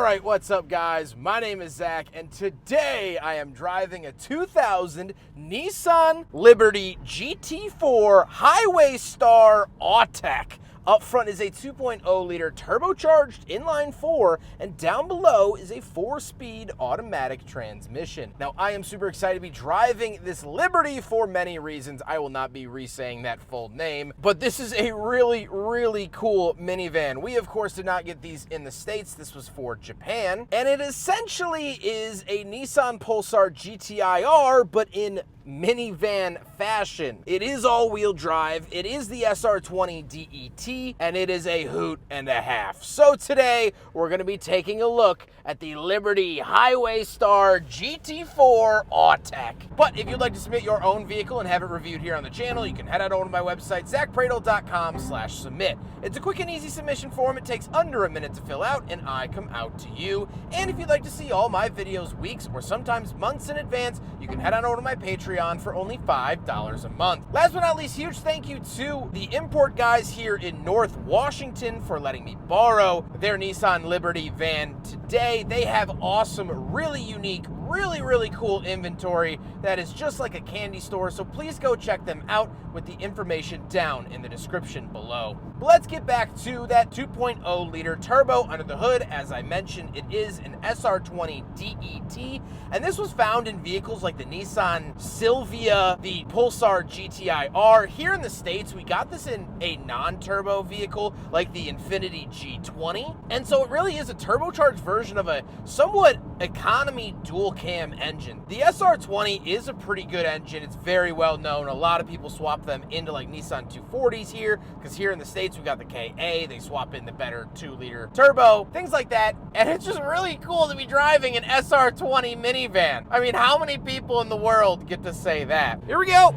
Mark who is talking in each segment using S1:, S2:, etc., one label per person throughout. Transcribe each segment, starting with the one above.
S1: Alright, what's up guys? My name is Zach, and today I am driving a 2000 Nissan Liberty GT4 Highway Star Autech. Up front is a 2.0 liter turbocharged inline 4, and down below is a 4-speed automatic transmission. Now, I am super excited to be driving this Liberty for many reasons. I will not be re-saying that full name, but this is a really cool minivan. We, of course, did not get these in the States. This was for Japan, and it essentially is a Nissan Pulsar GTI-R, but in minivan fashion. It is all-wheel drive, it is the SR20 DET, and it is a hoot and a half. So today, we're going to be taking a look at the Liberty Highway Star GT4 Autech. But if you'd like to submit your own vehicle and have it reviewed here on the channel, you can head on over to my website, zackpradel.com/submit. It's a quick and easy submission form. It takes under a minute to fill out, and I come out to you. And if you'd like to see all my videos weeks or sometimes months in advance, you can head on over to my Patreon for only $5 a month. Last but not least, huge thank you to the import guys here in North Washington for letting me borrow their Nissan Liberty van today. They have awesome, really unique, really cool inventory that is just like a candy store, so please go check them out with the information down in the description below. But let's get back to that 2.0 liter turbo under the hood. As I mentioned, it is an SR20 DET, and this was found in vehicles like the Nissan Silvia, the Pulsar GTI-R. Here in the States, we got this in a non-turbo vehicle like the Infiniti G20, and so it really is a turbocharged version of a somewhat economy dual cam engine. The SR20 is a pretty good engine. It's very well known. A lot of people swap them into like Nissan 240s here, because here in the States we got the KA. They swap in the better 2-liter turbo, things like that. And it's just really cool to be driving an SR20 minivan. I mean, how many people in the world get to say that? Here we go.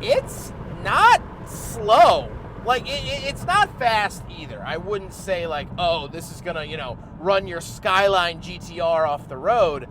S1: It's not slow. Like, it's not fast either. I wouldn't say like, oh, this is gonna, run your Skyline GTR off the road.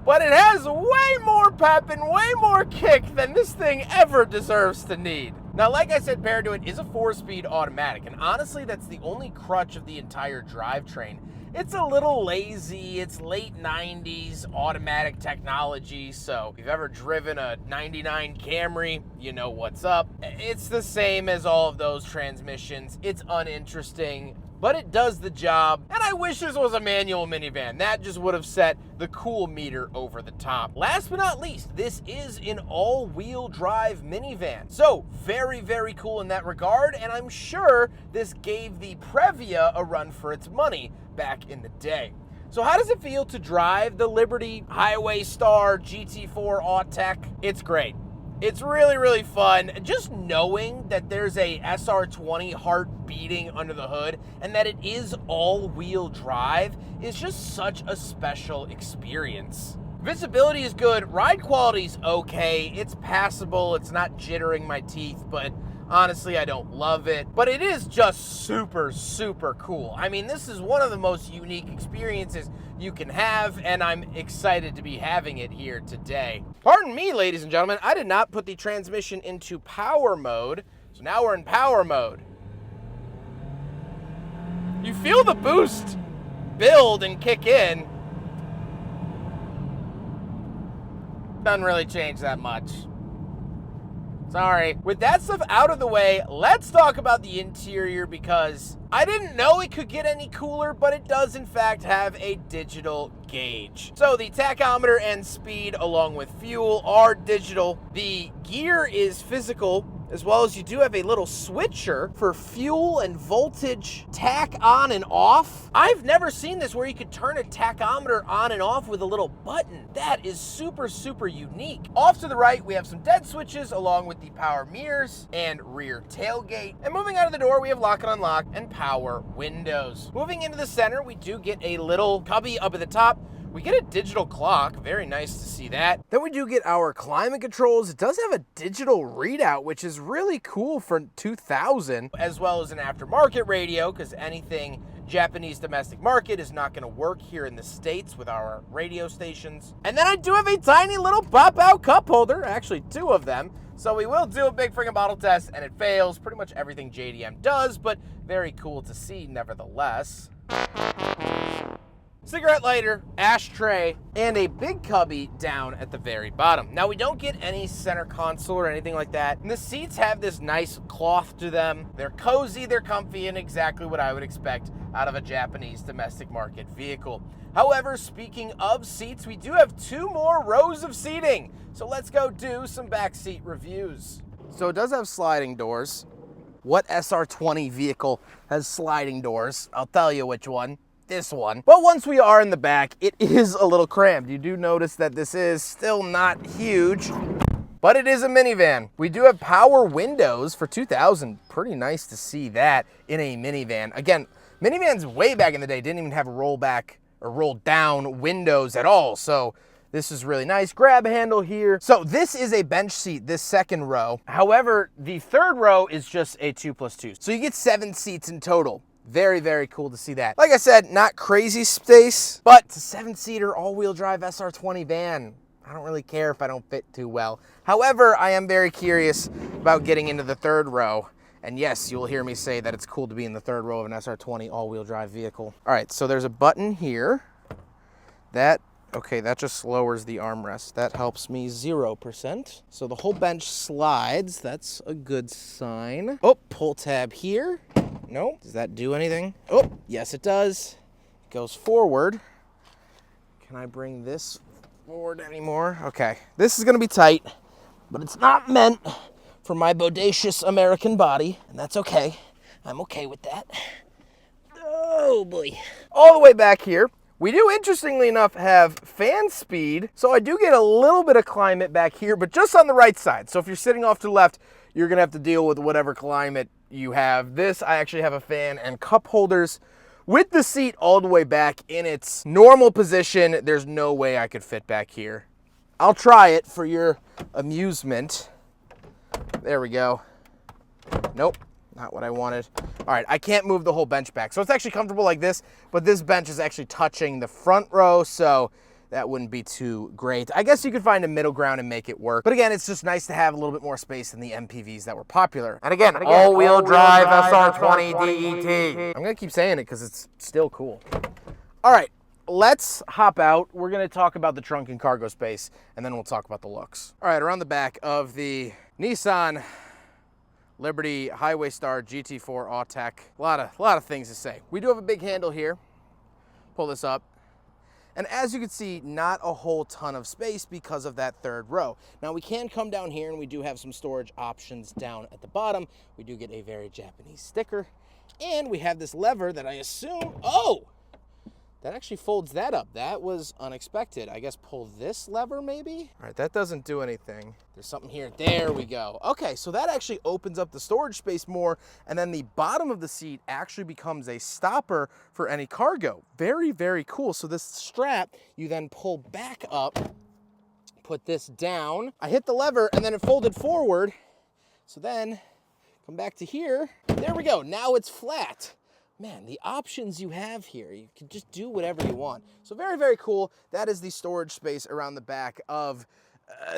S1: But it has way more pep and way more kick than this thing ever deserves to need. Now, like I said, paired to it is a 4-speed automatic, and honestly, that's the only crutch of the entire drivetrain. It's a little lazy. It's late 90s automatic technology, so if you've ever driven a 99 Camry, you know what's up. It's the same as all of those transmissions. It's uninteresting, but it does the job, and I wish this was a manual minivan. That just would have set the cool meter over the top. Last but not least, this is an all-wheel drive minivan, so very cool in that regard, and I'm sure this gave the Previa a run for its money back in the day. So how does it feel to drive the Liberty Highway Star GT4 Autech? It's great. It's really fun. Just knowing that there's a SR20 heart beating under the hood and that it is all-wheel drive is just such a special experience. Visibility is good. Ride quality's okay. It's passable. It's not jittering my teeth, but honestly, I don't love it, but it is just super cool. I mean, this is one of the most unique experiences you can have, and I'm excited to be having it here today. Pardon me, ladies and gentlemen, I did not put the transmission into power mode, so now we're in power mode. You feel the boost build and kick in. Doesn't really change that much. Sorry. With that stuff out of the way, let's talk about the interior, because I didn't know it could get any cooler, but it does in fact have a digital gauge. So the tachometer and speed along with fuel are digital. The gear is physical, as well as you do have a little switcher for fuel and voltage tach on and off. I've never seen this where you could turn a tachometer on and off with a little button. That is super unique. Off to the right, we have some dead switches along with the power mirrors and rear tailgate. And moving out of the door, we have lock and unlock and power windows. Moving into the center, we do get a little cubby up at the top We get a digital clock, very nice to see that. Then we do get our climate controls. It does have a digital readout, which is really cool for 2000, as well as an aftermarket radio, because anything Japanese domestic market is not gonna work here in the States with our radio stations. And then I do have a tiny little pop-out cup holder, actually 2 of them. So we will do a big friggin' bottle test, and it fails pretty much everything JDM does, but very cool to see nevertheless. Cigarette lighter, ashtray, and a big cubby down at the very bottom. Now we don't get any center console or anything like that. And the seats have this nice cloth to them. They're cozy, they're comfy, and exactly what I would expect out of a Japanese domestic market vehicle. However, speaking of seats, we do have 2 more rows of seating. So let's go do some backseat reviews. So it does have sliding doors. What SR20 vehicle has sliding doors? I'll tell you which one. This one. But once we are in the back, it is a little cramped. You do notice that this is still not huge, but it is a minivan. We do have power windows for 2000. Pretty nice to see that in a minivan. Again, minivans way back in the day didn't even have rollback or roll down windows at all. So this is really nice. Grab handle here. So this is a bench seat, this second row. However, the third row is just a 2+2. So you get 7 seats in total. Very, very cool to see that. Like I said, not crazy space, but it's a 7-seater all-wheel drive SR20 van. I don't really care if I don't fit too well. However, I am very curious about getting into the third row. And yes, you'll hear me say that it's cool to be in the third row of an SR20 all-wheel drive vehicle. All right, so there's a button here. Okay, that just lowers the armrest. That helps me 0%. So the whole bench slides. That's a good sign. Oh, pull tab here. Nope. Does that do anything? Oh, yes it does. It goes forward. Can I bring this forward anymore? Okay. This is going to be tight, but it's not meant for my bodacious American body, and that's okay. I'm okay with that. Oh, boy. All the way back here, we do, interestingly enough, have fan speed, so I do get a little bit of climate back here, but just on the right side. So if you're sitting off to the left, you're going to have to deal with whatever climate you have. This, I actually have a fan and cup holders with the seat all the way back in its normal position. There's no way I could fit back here. I'll try it for your amusement. There we go. Nope, not what I wanted. All right, I can't move the whole bench back. So it's actually comfortable like this, but this bench is actually touching the front row, so that wouldn't be too great. I guess you could find a middle ground and make it work. But again, it's just nice to have a little bit more space than the MPVs that were popular. And again, all-wheel drive SR20 DET. I'm gonna keep saying it because it's still cool. All right, let's hop out. We're gonna talk about the trunk and cargo space, and then we'll talk about the looks. All right, around the back of the Nissan Liberty Highway Star GT4 Autech. A lot of things to say. We do have a big handle here. Pull this up. And as you can see, not a whole ton of space because of that third row. Now we can come down here and we do have some storage options down at the bottom. We do get a very Japanese sticker. And we have this lever that I assume, oh, that actually folds that up. That was unexpected. I guess pull this lever maybe? All right, that doesn't do anything. There's something here. There we go. Okay, so that actually opens up the storage space more, and then the bottom of the seat actually becomes a stopper for any cargo. Very, very cool. So this strap, you then pull back up, put this down. I hit the lever, and then it folded forward. So then, come back to here. There we go. Now it's flat. Man, the options you have here, you can just do whatever you want. So very, very cool. That is the storage space around the back of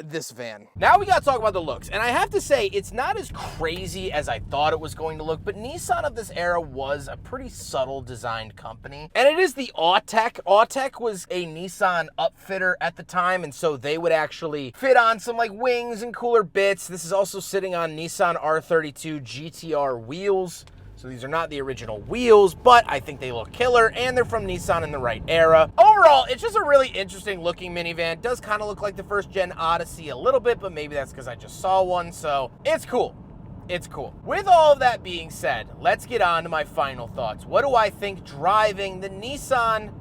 S1: this van. Now we got to talk about the looks. And I have to say, it's not as crazy as I thought it was going to look, but Nissan of this era was a pretty subtle designed company. And it is the Autech. Autech was a Nissan upfitter at the time, and so they would actually fit on some like wings and cooler bits. This is also sitting on Nissan R32 GTR wheels. So these are not the original wheels, but I think they look killer, and they're from Nissan in the right era. Overall, it's just a really interesting looking minivan. It does kind of look like the first gen Odyssey a little bit, but maybe that's because I just saw one, so it's cool. It's cool. With all of that being said, let's get on to my final thoughts. What do I think driving the Nissan,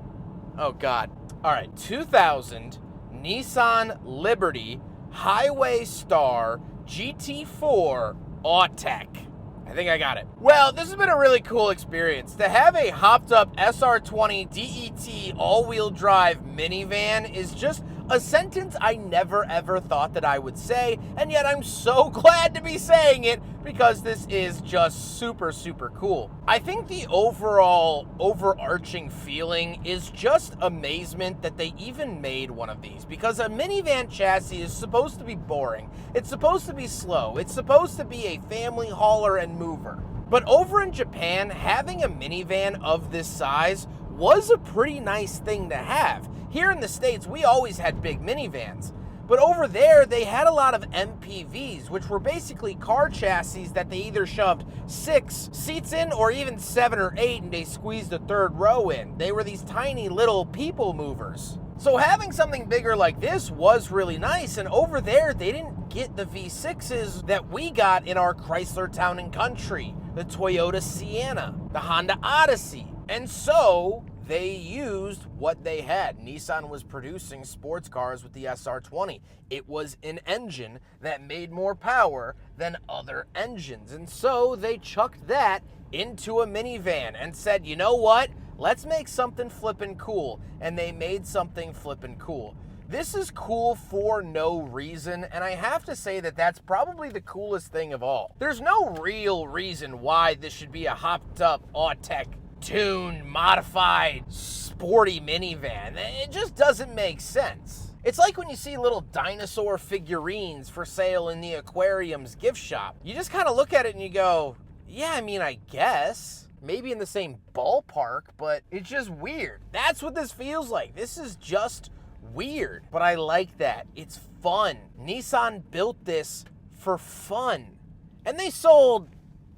S1: oh God. All right, 2000 Nissan Liberty Highway Star GT4 Autech. I think I got it. Well, this has been a really cool experience. To have a hopped up SR20 DET all-wheel drive minivan is just a sentence I never ever thought that I would say, and yet I'm so glad to be saying it because this is just super, super cool. I think the overall overarching feeling is just amazement that they even made one of these, because a minivan chassis is supposed to be boring. It's supposed to be slow. It's supposed to be a family hauler and mover. But over in Japan, having a minivan of this size was a pretty nice thing to have. Here in the States, we always had big minivans. But over there, they had a lot of MPVs, which were basically car chassis that they either shoved 6 seats in or even 7 or 8, and they squeezed a third row in. They were these tiny little people movers. So having something bigger like this was really nice, and over there, they didn't get the V6s that we got in our Chrysler Town and Country, the Toyota Sienna, the Honda Odyssey. And so they used what they had. Nissan was producing sports cars with the SR20. It was an engine that made more power than other engines. And so they chucked that into a minivan and said, you know what? Let's make something flippin' cool. And they made something flippin' cool. This is cool for no reason, and I have to say that that's probably the coolest thing of all. There's no real reason why this should be a hopped up Autech tuned, modified, sporty minivan. It just doesn't make sense. It's like when you see little dinosaur figurines for sale in the aquarium's gift shop. You just kind of look at it and you go, yeah, I mean, I guess. Maybe in the same ballpark, but it's just weird. That's what this feels like. This is just weird, but I like that. It's fun. Nissan built this for fun. And they sold,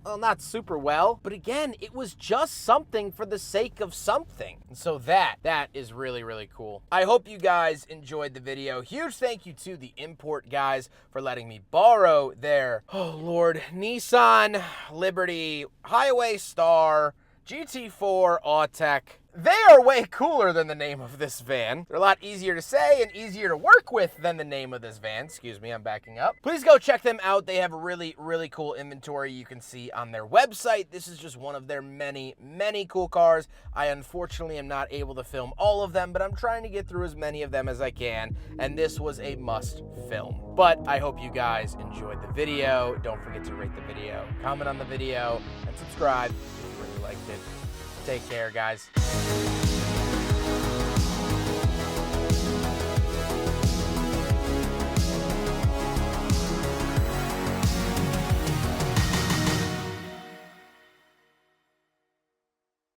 S1: well, not super well, but again, it was just something for the sake of something. And so that is really, really cool. I hope you guys enjoyed the video. Huge thank you to the import guys for letting me borrow their, oh Lord, Nissan Liberty Highway Star GT4 Autech. They are way cooler than the name of this van. They're a lot easier to say and easier to work with than the name of this van. Excuse me, I'm backing up. Please go check them out. They have a really, really cool inventory you can see on their website. This is just one of their many, many cool cars. I unfortunately am not able to film all of them, but I'm trying to get through as many of them as I can, and this was a must film. But I hope you guys enjoyed the video. Don't forget to rate the video, comment on the video, and subscribe if you really liked it. Take care, guys.